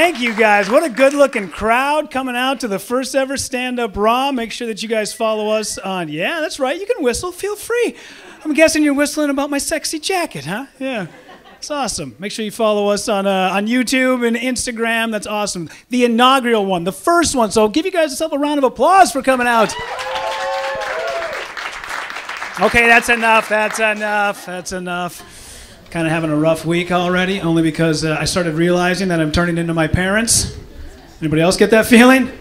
Thank you guys. What a good-looking crowd coming out to the first ever stand-up Raw. Make sure that you guys follow us on, yeah, that's right, you can whistle, feel free. I'm guessing you're whistling about my sexy jacket, huh? Yeah, it's awesome. Make sure you follow us on YouTube and Instagram. That's awesome. The inaugural one, the first one. So give you guys yourself a round of applause for coming out. Okay, that's enough. Kind of having a rough week already, only because I started realizing that I'm turning into my parents. Anybody else get that feeling?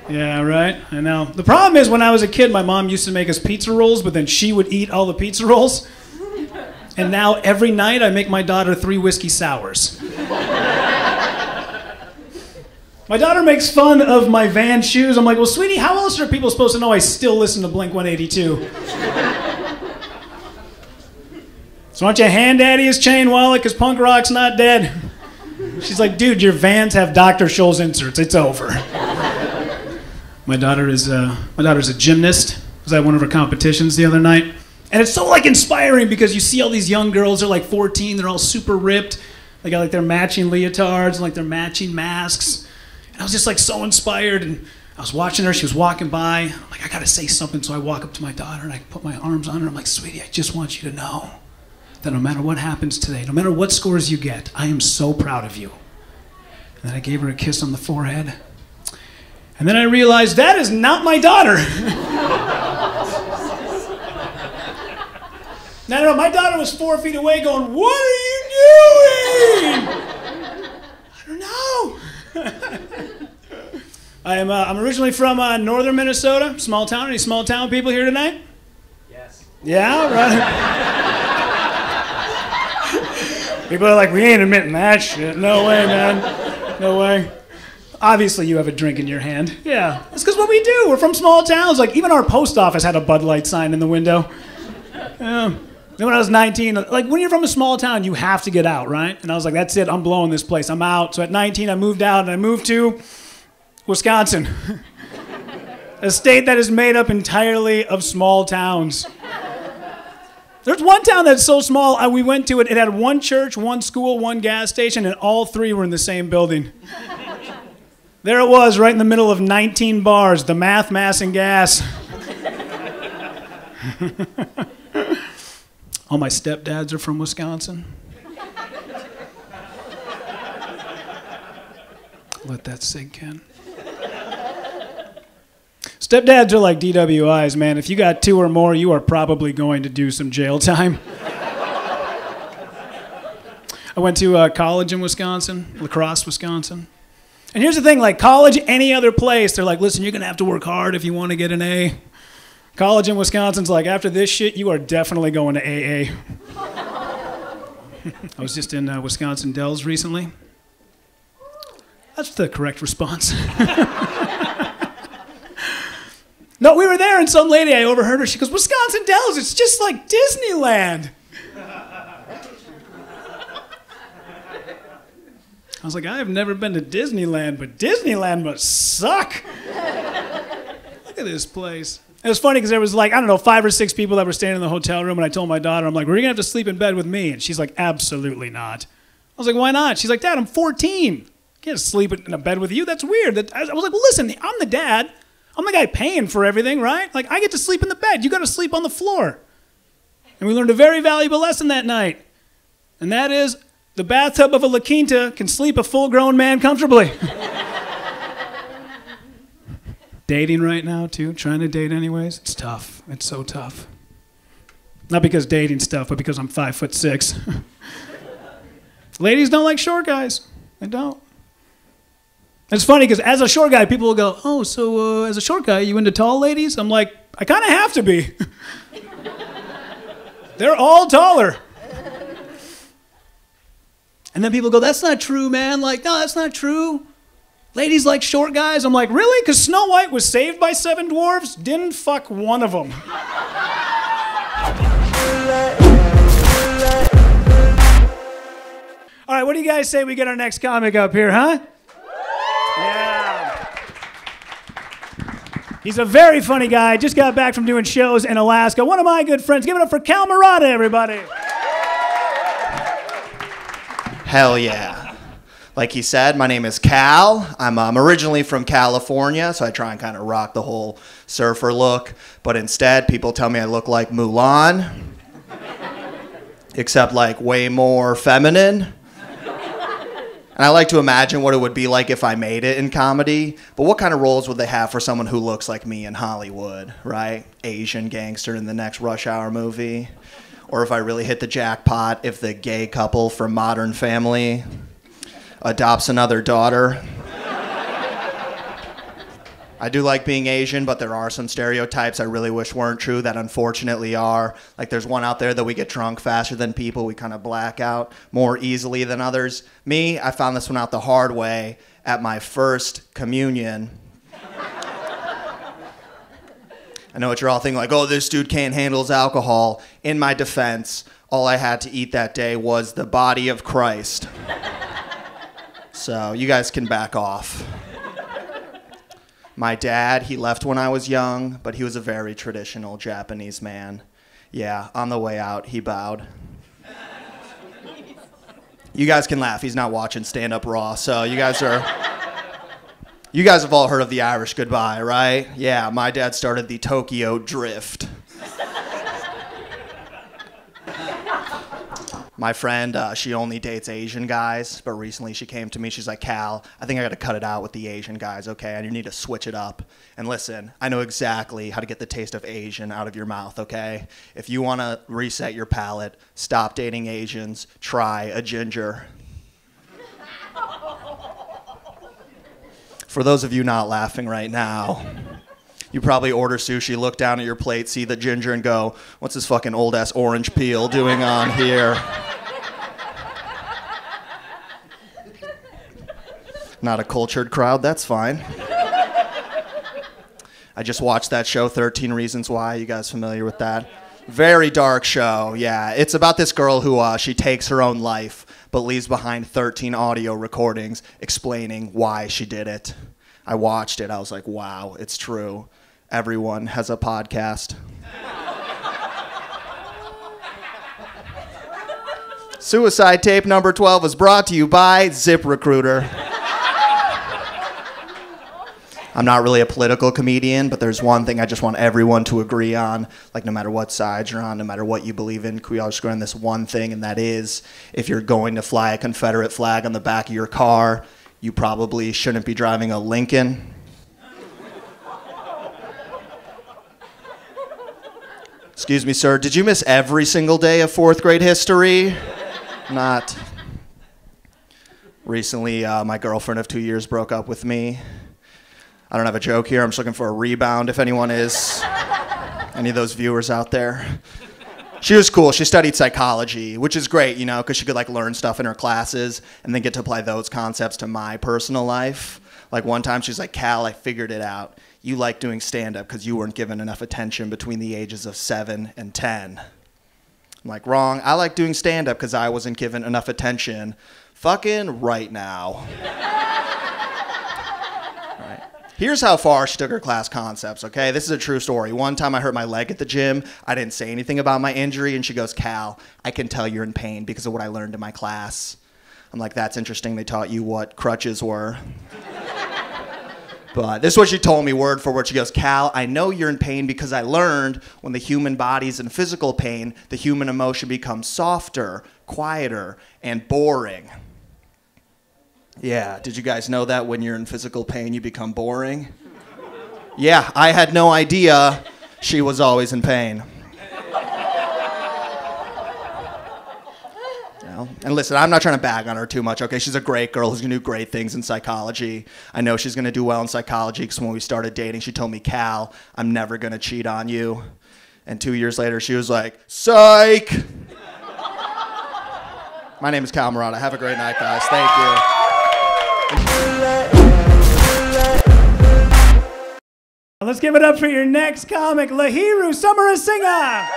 Yeah, right, I know. The problem is when I was a kid, my mom used to make us pizza rolls, but then she would eat all the pizza rolls. And now every night I make my daughter 3 whiskey sours. My daughter makes fun of my Vans shoes. I'm like, well, sweetie, how else are people supposed to know I still listen to Blink-182? So why don't you hand Daddy his chain wallet, because punk rock's not dead. She's like, dude, your Vans have Dr. Scholl's inserts. It's over. My daughter's a gymnast. I was at one of her competitions the other night. And it's so like inspiring because you see all these young girls, they're like 14, they're all super ripped. They got like their matching leotards and like their matching masks. And I was just like so inspired, and I was watching her, she was walking by. I'm like, I gotta say something, so I walk up to my daughter and I put my arms on her. I'm like, sweetie, I just want you to know that no matter what happens today, no matter what scores you get, I am so proud of you. And then I gave her a kiss on the forehead. And then I realized that is not my daughter. No, my daughter was 4 feet away going, what are you doing? I don't know. I'm originally from northern Minnesota, small town. Any small town people here tonight? Yes. Yeah, right. People are like, we ain't admitting that shit. No way, man. No way. Obviously, you have a drink in your hand. Yeah, that's because what we do. We're from small towns. Like, even our post office had a Bud Light sign in the window. Yeah. Then when I was 19, like, when you're from a small town, you have to get out, right? And I was like, that's it. I'm blowing this place. I'm out. So at 19, I moved out, and I moved to Wisconsin. A state that is made up entirely of small towns. There's one town that's so small, we went to it, it had one church, one school, one gas station, and all 3 were in the same building. There it was, right in the middle of 19 bars, the math, mass, and gas. All my stepdads are from Wisconsin. Let that sink in. Stepdads are like DWIs, man. If you got 2 or more, you are probably going to do some jail time. I went to college in Wisconsin, La Crosse, Wisconsin. And here's the thing, like college, any other place, they're like, listen, you're going to have to work hard if you want to get an A. College in Wisconsin's like, after this shit, you are definitely going to AA. I was just in Wisconsin Dells recently. That's the correct response. No, we were there, and some lady, I overheard her, she goes, Wisconsin Dells, it's just like Disneyland. I was like, I have never been to Disneyland, but Disneyland must suck. Look at this place. It was funny because there was like, I don't know, 5 or 6 people that were staying in the hotel room, and I told my daughter, I'm like, we're going to have to sleep in bed with me. And she's like, absolutely not. I was like, why not? She's like, Dad, I'm 14. I can't sleep in a bed with you. That's weird. I was like, well, listen, I'm the dad. I'm the guy paying for everything, right? Like, I get to sleep in the bed. You got to sleep on the floor. And we learned a very valuable lesson that night. And that is, the bathtub of a La Quinta can sleep a full-grown man comfortably. Dating right now, too. Trying to date anyways. It's tough. It's so tough. Not because dating's tough, but because I'm 5'6". Ladies don't like short guys. They don't. It's funny because as a short guy, people will go, oh, so as a short guy, you into tall ladies? I'm like, I kind of have to be. They're all taller. And then people go, that's not true, man. Like, no, that's not true. Ladies like short guys. I'm like, really? Because Snow White was saved by 7 dwarves? Didn't fuck one of them. All right, what do you guys say we get our next comic up here, huh? Yeah. He's a very funny guy. Just got back from doing shows in Alaska. One of my good friends. Give it up for Cal Murata, everybody. Hell yeah. Like he said, my name is Cal. I'm originally from California, so I try and kind of rock the whole surfer look. But instead, people tell me I look like Mulan, except like way more feminine. And I like to imagine what it would be like if I made it in comedy. But what kind of roles would they have for someone who looks like me in Hollywood, right? Asian gangster in the next Rush Hour movie. Or if I really hit the jackpot, if the gay couple from Modern Family adopts another daughter. I do like being Asian, but there are some stereotypes I really wish weren't true that unfortunately are. Like there's one out there that we get drunk faster than people. We kind of black out more easily than others. Me, I found this one out the hard way at my first communion. I know what you're all thinking, like, oh, this dude can't handle his alcohol. In my defense, all I had to eat that day was the body of Christ. So you guys can back off. My dad, he left when I was young, but he was a very traditional Japanese man. Yeah, on the way out, he bowed. You guys can laugh. He's not watching Stand Up Raw, so you guys have all heard of the Irish goodbye, right? Yeah, my dad started the Tokyo Drift. My friend, she only dates Asian guys, but recently she came to me, she's like, Cal, I think I gotta cut it out with the Asian guys, okay? And you need to switch it up. And listen, I know exactly how to get the taste of Asian out of your mouth, okay? If you wanna reset your palate, stop dating Asians, try a ginger. For those of you not laughing right now, you probably order sushi, look down at your plate, see the ginger, and go, what's this fucking old-ass orange peel doing on here? Not a cultured crowd, that's fine. I just watched that show, 13 Reasons Why. You guys familiar with that? Very dark show, yeah. It's about this girl who she takes her own life, but leaves behind 13 audio recordings explaining why she did it. I watched it, I was like, wow, it's true. Everyone has a podcast. Suicide Tape number 12 is brought to you by ZipRecruiter. I'm not really a political comedian, but there's one thing I just want everyone to agree on. Like, no matter what side you're on, no matter what you believe in, can we all just agree on this one thing, and that is, if you're going to fly a Confederate flag on the back of your car, you probably shouldn't be driving a Lincoln. Excuse me, sir, did you miss every single day of 4th grade history? Not. Recently, my girlfriend of 2 years broke up with me. I don't have a joke here. I'm just looking for a rebound if anyone is. Any of those viewers out there. She was cool. She studied psychology, which is great, you know, because she could like learn stuff in her classes and then get to apply those concepts to my personal life. Like one time she's like, Cal, I figured it out. You like doing stand-up because you weren't given enough attention between the ages of 7 and 10. I'm like, wrong. I like doing stand-up because I wasn't given enough attention fucking right now. Right. Here's how far she took her class concepts, okay? This is a true story. One time I hurt my leg at the gym. I didn't say anything about my injury, and she goes, Cal, I can tell you're in pain because of what I learned in my class. I'm like, that's interesting. They taught you what crutches were. But this is what she told me word for word. She goes, Cal, I know you're in pain because I learned when the human body's in physical pain, the human emotion becomes softer, quieter, and boring. Yeah, did you guys know that when you're in physical pain, you become boring? Yeah, I had no idea she was always in pain. And listen, I'm not trying to bag on her too much, okay? She's a great girl who's going to do great things in psychology. I know she's going to do well in psychology because when we started dating, she told me, Cal, I'm never going to cheat on you. And 2 years later, she was like, psych! My name is Cal Murata. Have a great night, guys. Thank you. Let's give it up for your next comic, Lahiru Samarasinghe!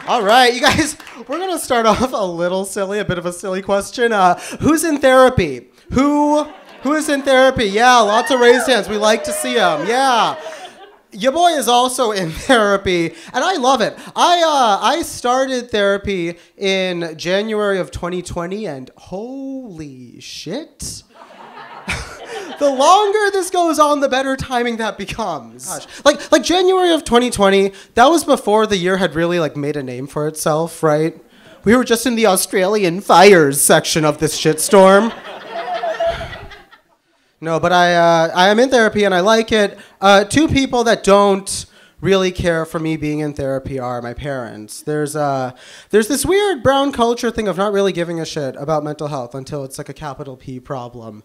All right, you guys, we're going to start off a little silly, a bit of a silly question. Who's in therapy? Who is in therapy? Yeah, lots of raised hands. We like to see them. Yeah. Your boy is also in therapy, and I love it. I started therapy in January of 2020, and holy shit. The longer this goes on, the better timing that becomes. Gosh. Like January of 2020, that was before the year had really like made a name for itself, right? We were just in the Australian fires section of this shitstorm. No, but I am in therapy and I like it. Two people that don't really care for me being in therapy are my parents. There's this weird brown culture thing of not really giving a shit about mental health until it's like a capital P problem.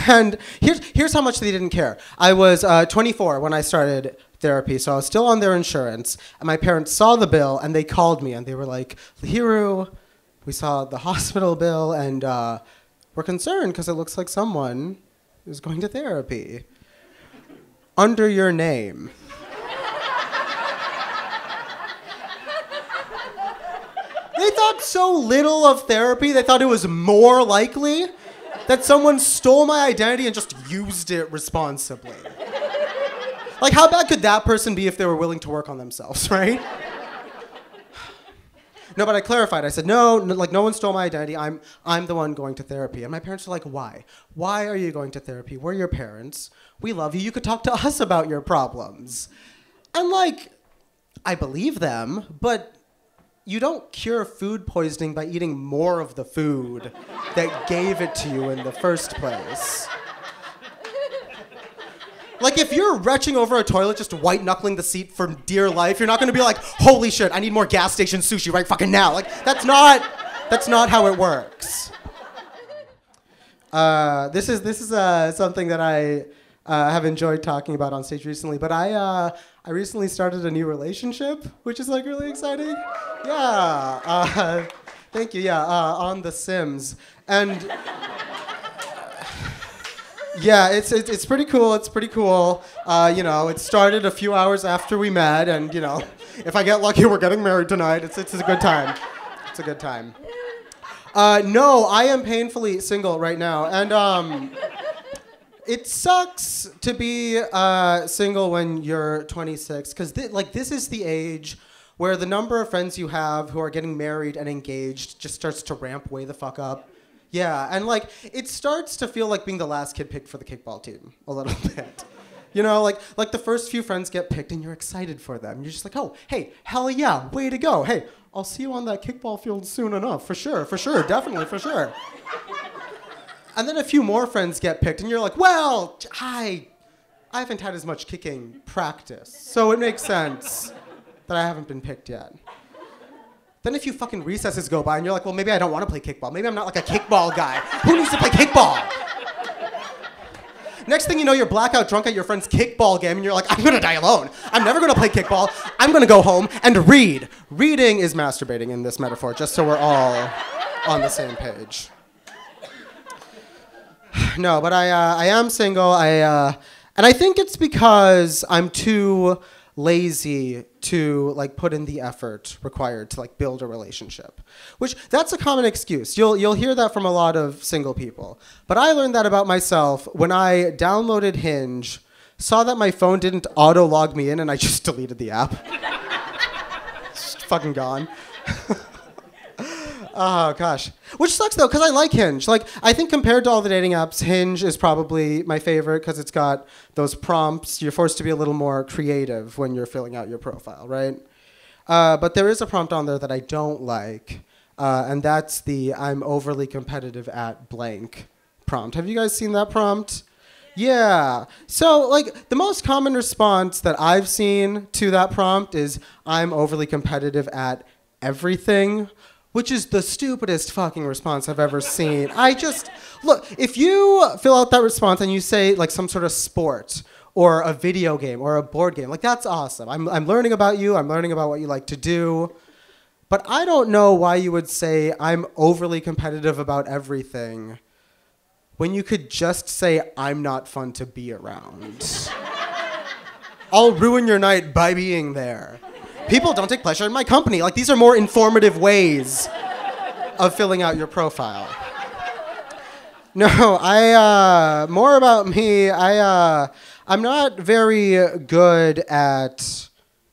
And here's how much they didn't care. I was 24 when I started therapy, so I was still on their insurance, and my parents saw the bill and they called me and they were like, Lahiru, we saw the hospital bill and we're concerned because it looks like someone is going to therapy under your name. They thought so little of therapy, they thought it was more likely that someone stole my identity and just used it responsibly. Like, how bad could that person be if they were willing to work on themselves, right? No, but I clarified. I said, no, no one stole my identity. I'm the one going to therapy. And my parents were like, why? Why are you going to therapy? We're your parents. We love you. You could talk to us about your problems. And like, I believe them, but you don't cure food poisoning by eating more of the food that gave it to you in the first place. Like, if you're retching over a toilet just white-knuckling the seat for dear life, you're not gonna be like, holy shit, I need more gas station sushi right fucking now. Like, that's not how it works. This is something that I have enjoyed talking about on stage recently, but I recently started a new relationship, which is like really exciting. Yeah, thank you, yeah, on The Sims. And yeah, it's pretty cool. It's pretty cool. You know, it started a few hours after we met, and you know, if I get lucky, we're getting married tonight. It's a good time. It's a good time. No, I am painfully single right now, and it sucks to be single when you're 26, because this is the age where the number of friends you have who are getting married and engaged just starts to ramp way the fuck up. Yeah, and like, it starts to feel like being the last kid picked for the kickball team a little bit. You know, like the first few friends get picked and you're excited for them. You're just like, oh, hey, hell yeah, way to go. Hey, I'll see you on that kickball field soon enough, for sure, definitely, for sure. And then a few more friends get picked and you're like, well, I haven't had as much kicking practice, so it makes sense that I haven't been picked yet. Then a few fucking recesses go by and you're like, well, maybe I don't want to play kickball. Maybe I'm not like a kickball guy. Who needs to play kickball? Next thing you know, you're blackout drunk at your friend's kickball game and you're like, I'm gonna die alone. I'm never gonna play kickball. I'm gonna go home and read. Reading is masturbating in this metaphor, just so we're all on the same page. No, but I am single. And I think it's because I'm too lazy to like put in the effort required to like build a relationship, which that's a common excuse. You'll hear that from a lot of single people. But I learned that about myself when I downloaded Hinge, saw that my phone didn't auto log me in, and I just deleted the app. It's just fucking gone. Oh, gosh. Which sucks, though, because I like Hinge. Like, I think compared to all the dating apps, Hinge is probably my favorite because it's got those prompts. You're forced to be a little more creative when you're filling out your profile, right? But there is a prompt on there that I don't like, and that's the I'm overly competitive at blank prompt. Have you guys seen that prompt? Yeah. So, like, the most common response that I've seen to that prompt is I'm overly competitive at everything, which is the stupidest fucking response I've ever seen. Look, if you fill out that response and you say like some sort of sport or a video game or a board game, like that's awesome. I'm learning about you, I'm learning about what you like to do. But I don't know why you would say I'm overly competitive about everything when you could just say I'm not fun to be around. I'll ruin your night by being there. People don't take pleasure in my company. Like, these are more informative ways of filling out your profile. No, more about me. I'm not very good at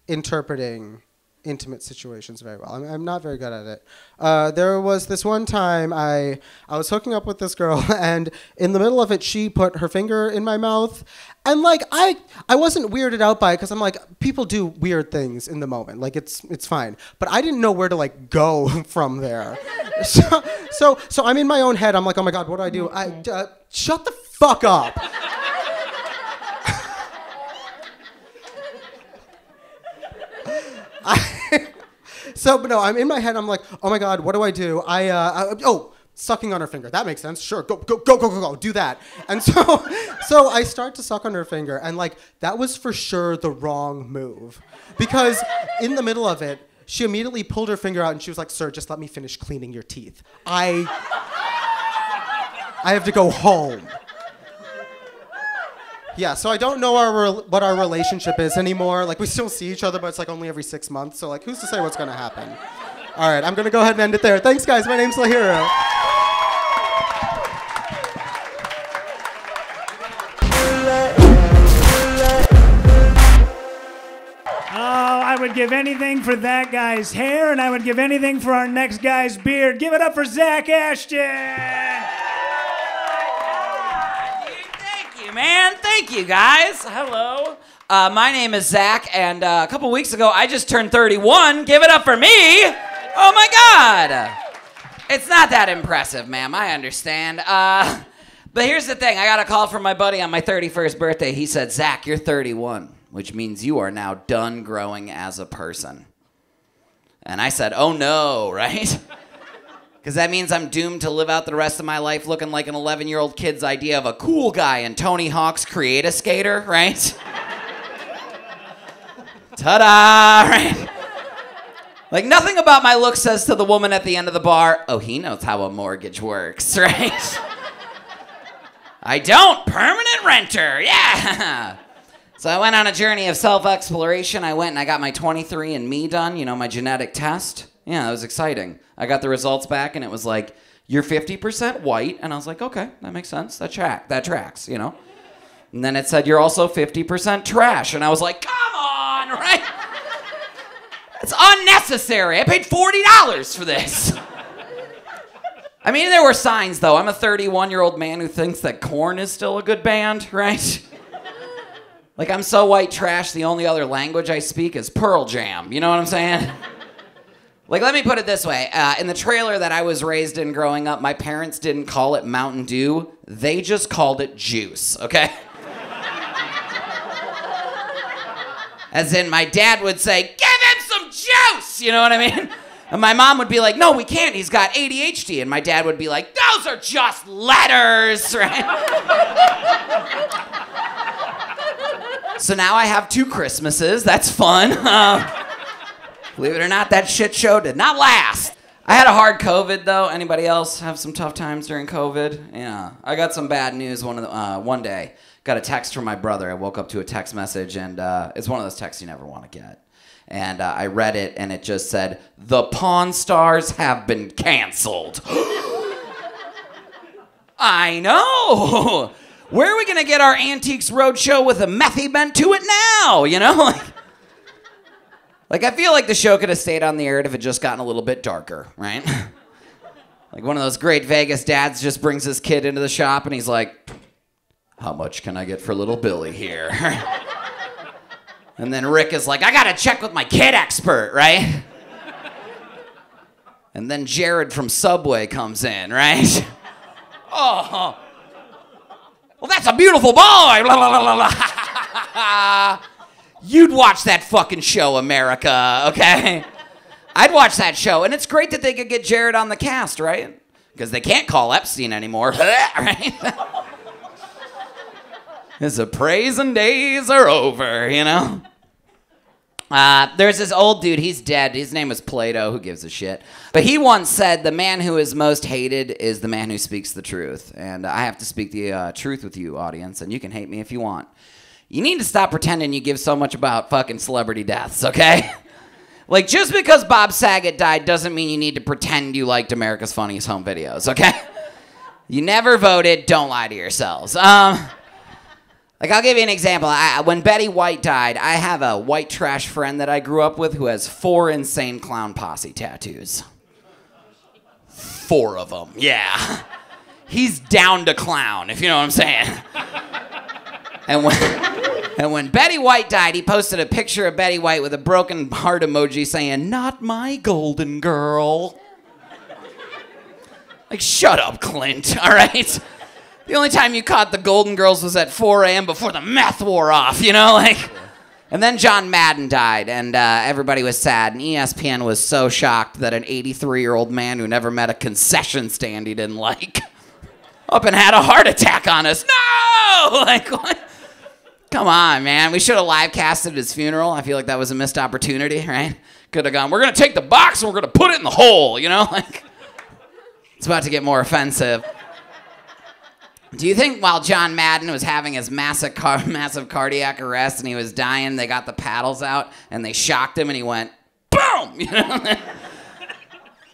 interpreting intimate situations very well. I'm not very good at it. There was this one time I was hooking up with this girl, and in the middle of it, she put her finger in my mouth. And like I wasn't weirded out by it because I'm like, people do weird things in the moment, like it's fine. But I didn't know where to like go from there. So I'm in my own head. I'm like, oh my god, what do I do? Shut the fuck up. But no, I'm in my head. I'm like, oh my god, what do I do? Sucking on her finger. That makes sense. Sure, go, do that. And so I start to suck on her finger, and like that was for sure the wrong move, because in the middle of it, she immediately pulled her finger out and she was like, "Sir, just let me finish cleaning your teeth. I have to go home." Yeah, so I don't know what our relationship is anymore. Like, we still see each other, but it's like only every 6 months. So like, who's to say what's gonna happen? All right, I'm gonna go ahead and end it there. Thanks, guys. My name's Lahiru. I would give anything for that guy's hair, and I would give anything for our next guy's beard. Give it up for Zach Ashton! Thank you, man. Thank you, guys. Hello. My name is Zach, and a couple weeks ago, I just turned 31. Give it up for me. Oh, my God. It's not that impressive, ma'am. I understand. But here's the thing. I got a call from my buddy on my 31st birthday. He said, Zach, you're 31. Which means you are now done growing as a person. And I said, oh no, right? Because that means I'm doomed to live out the rest of my life looking like an 11-year-old kid's idea of a cool guy in Tony Hawk's Create-A-Skater, right? Ta-da, right? Like nothing about my look says to the woman at the end of the bar, oh, he knows how a mortgage works, right? I don't, permanent renter, yeah. So I went on a journey of self-exploration. I went and I got my 23andMe done, my genetic test. Yeah, it was exciting. I got the results back and it was like, you're 50% white. And I was like, okay, that makes sense. That tracks, And then it said, you're also 50% trash. And I was like, come on, right? It's unnecessary. I paid $40 for this. I mean, there were signs, though. I'm a 31-year-old man who thinks that Korn is still a good band, right? Like, I'm so white trash, the only other language I speak is Pearl Jam. You know what I'm saying? Like, let me put it this way. In the trailer that I was raised in growing up, my parents didn't call it Mountain Dew. They just called it juice, okay? As in, my dad would say, give him some juice! You know what I mean? And my mom would be like, no, we can't. He's got ADHD. And my dad would be like, those are just letters, right? So now I have 2 Christmases. That's fun. Believe it or not, that shit show did not last. I had a hard COVID, though. Anybody else have some tough times during COVID? Yeah. I got some bad news one day. Got a text from my brother. I woke up to a text message, and it's one of those texts you never want to get. And I read it, and it just said, the Pawn Stars have been canceled. I know. Where are we going to get our Antiques Roadshow with a methy bent to it now, Like, I feel like the show could have stayed on the air if it just gotten a little bit darker, right? Like one of those great Vegas dads just brings his kid into the shop and he's like, how much can I get for little Billy here? And then Rick is like, I got to check with my kid expert, right? And then Jared from Subway comes in, right? Oh, well, that's a beautiful boy. Blah, blah, blah, blah. You'd watch that fucking show, America, okay? I'd watch that show, and it's great that they could get Jared on the cast, right? Because they can't call Epstein anymore, right? His appraising days are over, There's this old dude, he's dead. His name was Plato, who gives a shit? But he once said, the man who is most hated is the man who speaks the truth. And I have to speak the truth with you, audience, and you can hate me if you want. You need to stop pretending you give so much about fucking celebrity deaths, okay? Like, just because Bob Saget died doesn't mean you need to pretend you liked America's Funniest Home Videos, okay? You never voted. Don't lie to yourselves. Like, I'll give you an example. When Betty White died, I have a white trash friend that I grew up with who has 4 Insane Clown Posse tattoos. 4 of them, yeah. He's down to clown, if you know what I'm saying. And when Betty White died, he posted a picture of Betty White with a broken heart emoji saying, "Not my golden girl." Like, shut up, Clint, all right? The only time you caught the Golden Girls was at 4 a.m. before the meth wore off, you know? Like, and then John Madden died, and everybody was sad, and ESPN was so shocked that an 83-year-old man who never met a concession stand he didn't like up and had a heart attack on us. No! Like, what? Come on, man. We should have live casted his funeral. I feel like that was a missed opportunity, right? Could have gone, we're going to take the box and we're going to put it in the hole, you know? Like, it's about to get more offensive. Do you think while John Madden was having his massive cardiac arrest and he was dying, they got the paddles out and they shocked him and he went, boom! You know?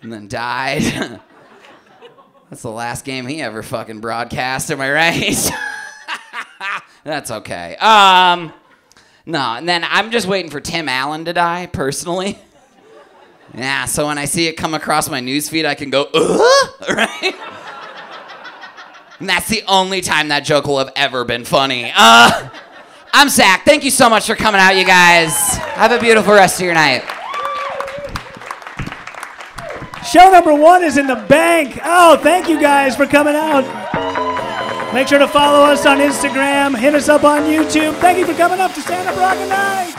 And then died. That's the last game he ever fucking broadcast, am I right? That's okay. No, and then I'm just waiting for Tim Allen to die, personally. Yeah, so when I see it come across my newsfeed, I can go, right? And that's the only time that joke will have ever been funny. I'm Zach. Thank you so much for coming out, you guys. Have a beautiful rest of your night. Show number 1 is in the bank. Oh, thank you guys for coming out. Make sure to follow us on Instagram. Hit us up on YouTube. Thank you for coming up to Stand Up Rockin' Night.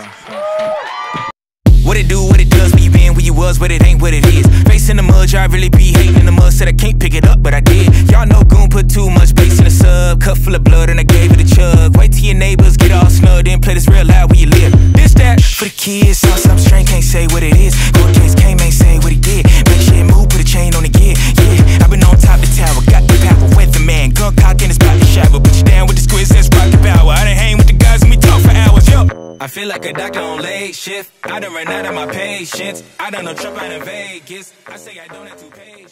What it do, what it does, where you been, where you was, but it ain't what it is. Face in the mud, I really be hating the mud. Said I can't pick it up, but I did. Y'all know Goon put too much bass in the sub. Cup full of blood and I gave it a chug. Wait till your neighbors get all snug, then play this real loud where you live. This, that, for the kids, saw something strange, can't say what it is. Court case came, ain't say what he did. Make sure it move, put a chain on the gear. Yeah, I've been on top of the tower, got the power, weatherman, gun cock in his pocket shower. Put you down with the squids, that's rocket power. I done hang with the guys and we talk for hours, yo. I feel like a doctor on late shift. I done ran out of my patience. I done no trip out in Vegas. I say I don't have to pay.